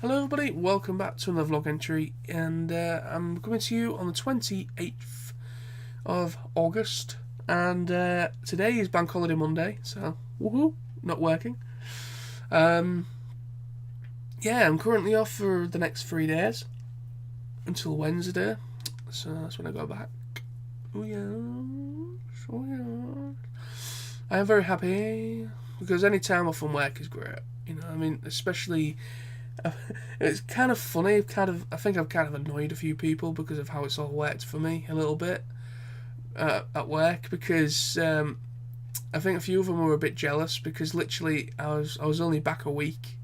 Hello everybody, welcome back to another vlog entry, and I'm coming to you on the 28th of August, and today is Bank Holiday Monday, so woohoo, not working. Yeah, I'm currently off for the next 3 days, until Wednesday, so that's when I go back. Oh yes, oh yes. I am very happy, because any time off from work is great, I mean, especially... It's kind of funny. I think I've kind of annoyed a few people because of how it's all worked for me a little bit at work. Because I think a few of them were a bit jealous because literally I was only back a week.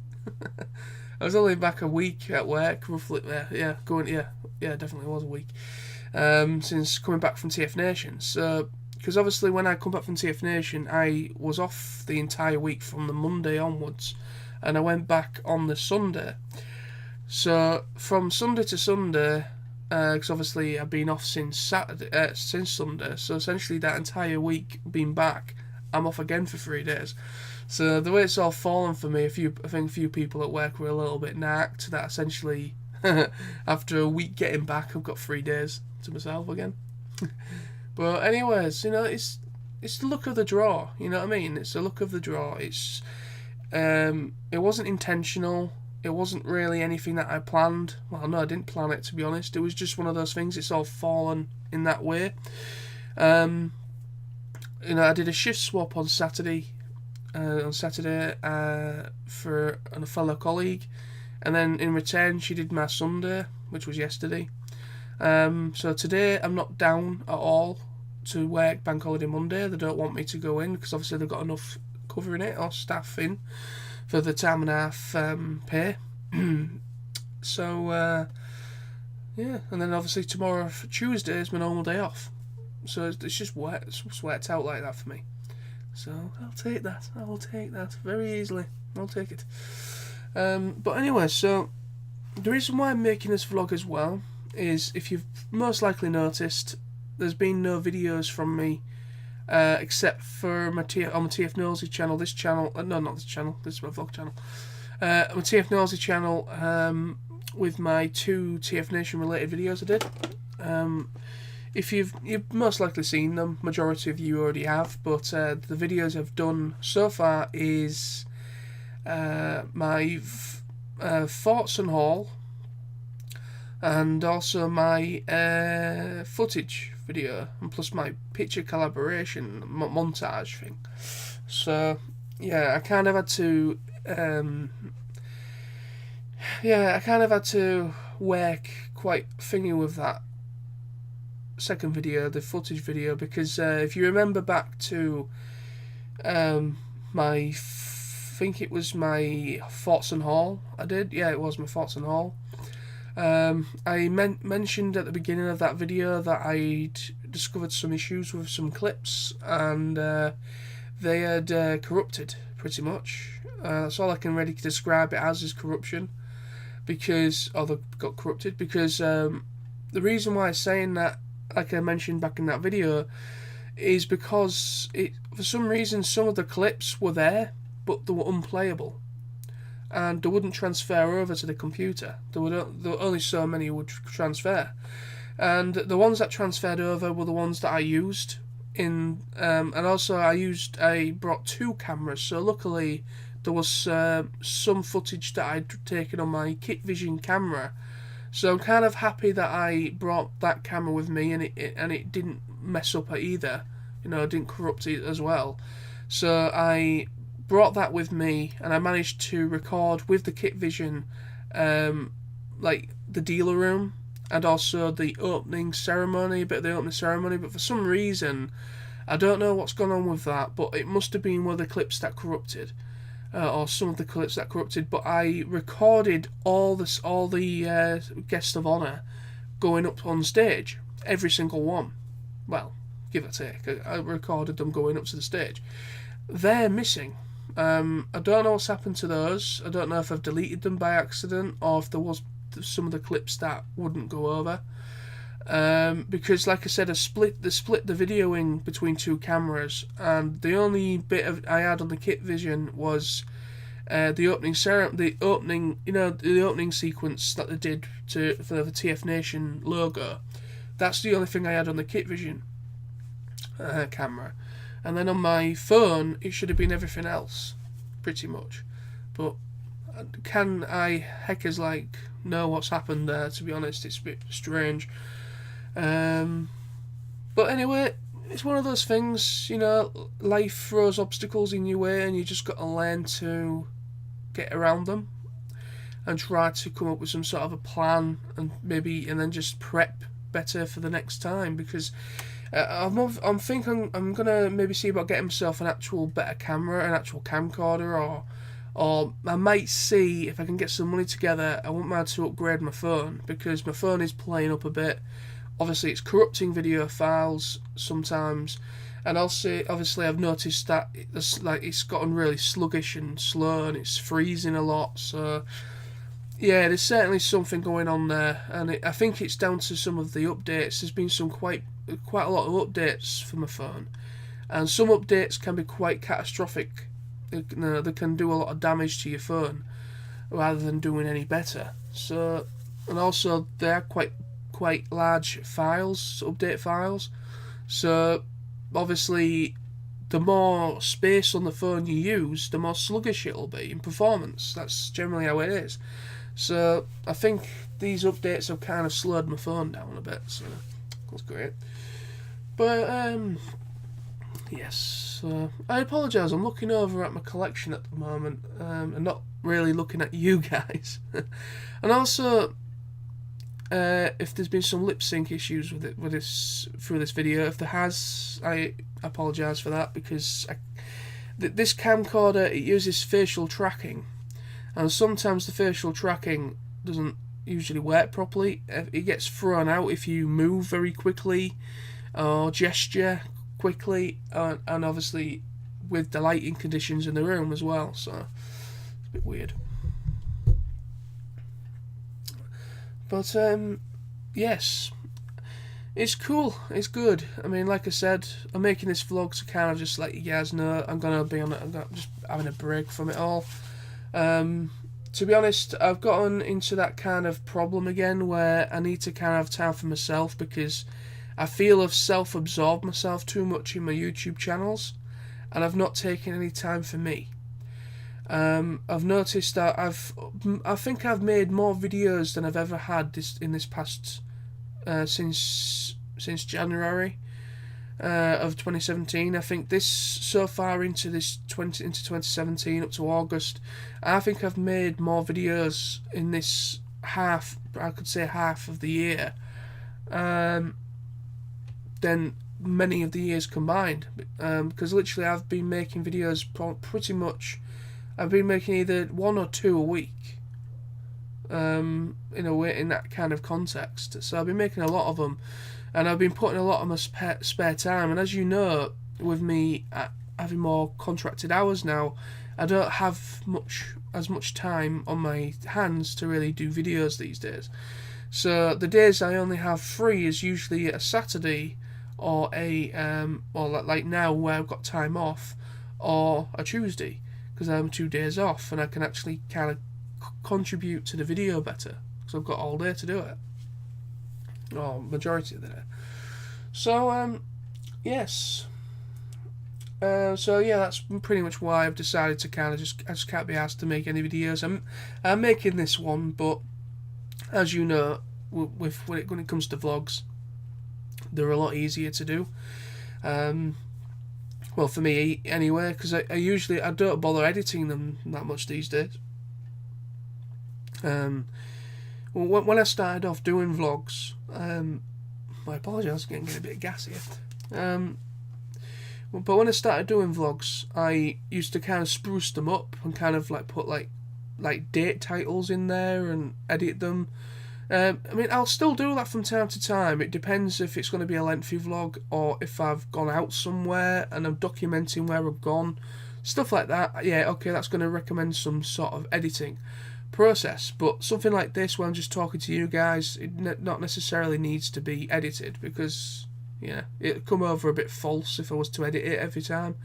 I was only back a week at work, roughly. Definitely was a week since coming back from TF Nation. So because obviously when I come back from TF Nation, I was off the entire week from the Monday onwards. And I went back on the Sunday. So from Sunday to Sunday, because obviously I've been off since Sunday. So essentially that entire week being back, I'm off again for 3 days. So the way it's all fallen for me, I think a few people at work were a little bit nacked that essentially after a week getting back, I've got 3 days to myself again. But anyways, it's the luck of the draw. You know what I mean? It's the luck of the draw. It wasn't intentional. It wasn't really anything that I planned. Well, no, I didn't plan it, to be honest. It was just one of those things. It's all fallen in that way. I did a shift swap on Saturday. For a fellow colleague, and then in return she did my Sunday, which was yesterday. So today I'm not down at all to work Bank Holiday Monday. They don't want me to go in because obviously they've got enough covering it or staff in for the time and a half pay. So yeah, and then obviously tomorrow, Tuesday, is my normal day off. So it's just worked out like that for me. So I'll take that. I will take that very easily. I'll take it. But anyway, so the reason why I'm making this vlog as well is, if you've most likely noticed, there's been no videos from me except for on my TF Nosey channel. This channel, no, not this channel. This is my vlog channel. My TF Nosey channel, with my 2 TF Nation related videos I did. If you've most likely seen them, majority of you already have. But the videos I've done so far is my thoughts and haul, and also my footage video, and plus my picture collaboration montage thing. So yeah, I kind of had to work quite thingy with that second video, the footage video, because if you remember back to I think it was my thoughts and haul I did. Yeah, it was my thoughts and haul. I mentioned at the beginning of that video that I'd discovered some issues with some clips, and they had corrupted, pretty much. That's all I can really describe it as, is corruption, because they got corrupted. Because the reason why I'm saying that, like I mentioned back in that video, is because for some reason some of the clips were there, but they were unplayable, and they wouldn't transfer over to the computer. There were only so many would transfer, and the ones that transferred over were the ones that I used in. And also I brought 2 cameras, so luckily there was some footage that I'd taken on my Kitvision camera. So I'm kind of happy that I brought that camera with me, and it didn't mess up either. It didn't corrupt it as well. So I brought that with me, and I managed to record with the Kitvision, like the dealer room, and also the opening ceremony, a bit of the opening ceremony. But for some reason, I don't know what's gone on with that, but it must have been one of the clips that corrupted. Or some of the clips that corrupted, but I recorded all the guests of honour going up on stage, every single one. Well, give or take, I recorded them going up to the stage. They're missing. I don't know what's happened to those. I don't know if I've deleted them by accident, or if there was some of the clips that wouldn't go over. Because, like I said, they split the video in between 2 cameras, and the only bit I had on the Kitvision was the opening ceremony, the opening sequence that they did for the TF Nation logo. That's the only thing I had on the Kitvision camera, and then on my phone it should have been everything else, pretty much. But can I heckers like know what's happened there? To be honest, it's a bit strange. But anyway, it's one of those things, life throws obstacles in your way and you just got to learn to get around them and try to come up with some sort of a plan, and then just prep better for the next time, because I'm thinking I'm gonna maybe see about getting myself an actual better camera, an actual camcorder, or I might see if I can get some money together. I want to upgrade my phone, because my phone is playing up a bit. Obviously, it's corrupting video files sometimes, and also obviously I've noticed that it's gotten really sluggish and slow, and it's freezing a lot. So yeah, there's certainly something going on there, and I think it's down to some of the updates. There's been some quite a lot of updates for my phone, and some updates can be quite catastrophic. They can do a lot of damage to your phone rather than doing any better. So, and also they're quite large files, update files. So obviously, the more space on the phone you use, the more sluggish it'll be in performance. That's generally how it is. So I think these updates have kind of slowed my phone down a bit. So that's great. But yes, I apologise. I'm looking over at my collection at the moment, and not really looking at you guys. And also, if there's been some lip sync issues with this through this video, if there has, I apologise for that, because this camcorder, it uses facial tracking, and sometimes the facial tracking doesn't usually work properly. It gets thrown out if you move very quickly or gesture quickly, and obviously with the lighting conditions in the room as well, so it's a bit weird. But yes, it's cool, it's good. I mean, like I said, I'm making this vlog to kind of just let you guys know I'm just having a break from it all. To be honest, I've gotten into that kind of problem again where I need to kind of have time for myself, because I feel I've self-absorbed myself too much in my YouTube channels, and I've not taken any time for me. I've noticed that I think I've made more videos than I've ever had in this past since January of 2017. I think this so far into 2017 up to August, I think I've made more videos in this half of the year than many of the years combined, because literally I've been making videos pretty much. I've been making either 1 or 2 a week, in that kind of context. So I've been making a lot of them, and I've been putting a lot of my spare time. And as you know, with me having more contracted hours now, I don't have as much time on my hands to really do videos these days. So the days I only have free is usually a Saturday, or like now where I've got time off, or a Tuesday, because I'm 2 days off and I can actually kind of contribute to the video better, because I've got all day to do it, or majority of the day. So yes, so yeah, that's pretty much why I've decided to I just can't be asked to make any videos. I'm making this one, but as you know, when it comes to vlogs, they're a lot easier to do. Well, for me anyway, because I don't bother editing them that much these days. When I started off doing vlogs, I apologise, I'm getting a bit gassy. But when I started doing vlogs, I used to kind of spruce them up and kind of like put like date titles in there and edit them. I mean, I'll still do that from time to time. It depends if it's going to be a lengthy vlog, or if I've gone out somewhere and I'm documenting where I've gone. Stuff like that. Yeah, okay, that's going to recommend some sort of editing process. But something like this, where I'm just talking to you guys, it not necessarily needs to be edited, because, yeah, it'd come over a bit false if I was to edit it every time.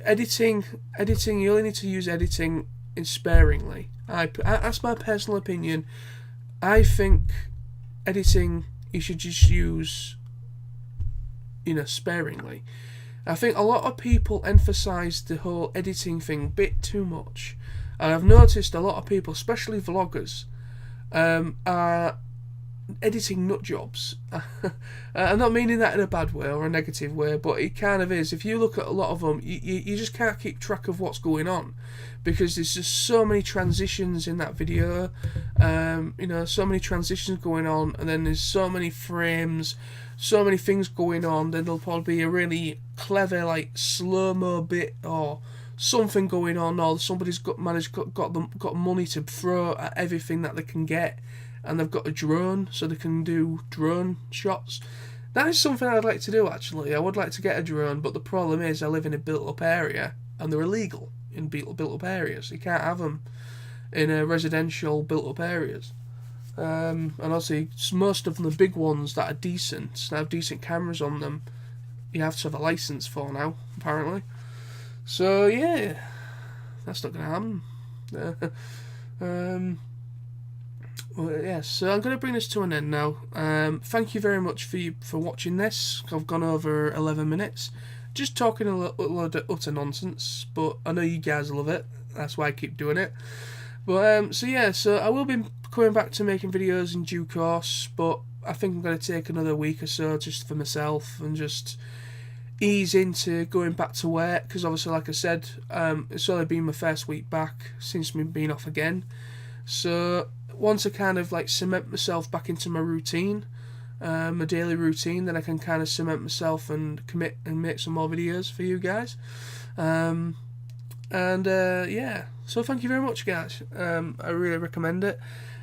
editing, you only need to use editing in sparingly. That's my personal opinion. I think editing you should just use, sparingly. I think a lot of people emphasise the whole editing thing a bit too much, and I've noticed a lot of people, especially vloggers, are editing nut jobs. I'm not meaning that in a bad way or a negative way, but it kind of is. If you look at a lot of them, you just can't keep track of what's going on, because there's just so many transitions in that video, so many transitions going on, and then there's so many frames, so many things going on. Then there'll probably be a really clever like slow-mo bit or something going on, or somebody's got money to throw at everything that they can get, and they've got a drone so they can do drone shots. That is something I'd like to do, actually. I would like to get a drone, but the problem is I live in a built-up area, and they're illegal in built-up areas. You can't have them in residential built-up areas. And obviously, most of them, the big ones that are decent, that have decent cameras on them, you have to have a license for now, apparently. So, yeah, that's not going to happen. Well, yeah, so I'm going to bring this to an end now. Thank you very much for watching this. I've gone over 11 minutes. Just talking a load of utter nonsense, but I know you guys love it. That's why I keep doing it. But, so I will be coming back to making videos in due course, but I think I'm going to take another week or so just for myself and just ease into going back to work, because obviously, like I said, it's only been my first week back since me being off again. So once I kind of like cement myself back into my routine, my daily routine, then I can kind of cement myself and commit and make some more videos for you guys. Yeah, so thank you very much, guys. I really recommend it.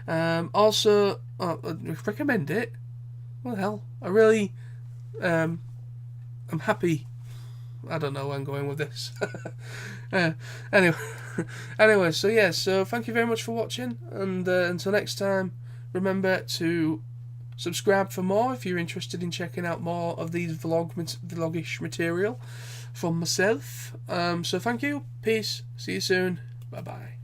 Also, recommend it? What the hell? I really, I'm happy. I don't know where I'm going with this. Anyway, so thank you very much for watching, and until next time, remember to subscribe for more if you're interested in checking out more of these vlogish material from myself. So thank you, peace, see you soon, bye bye.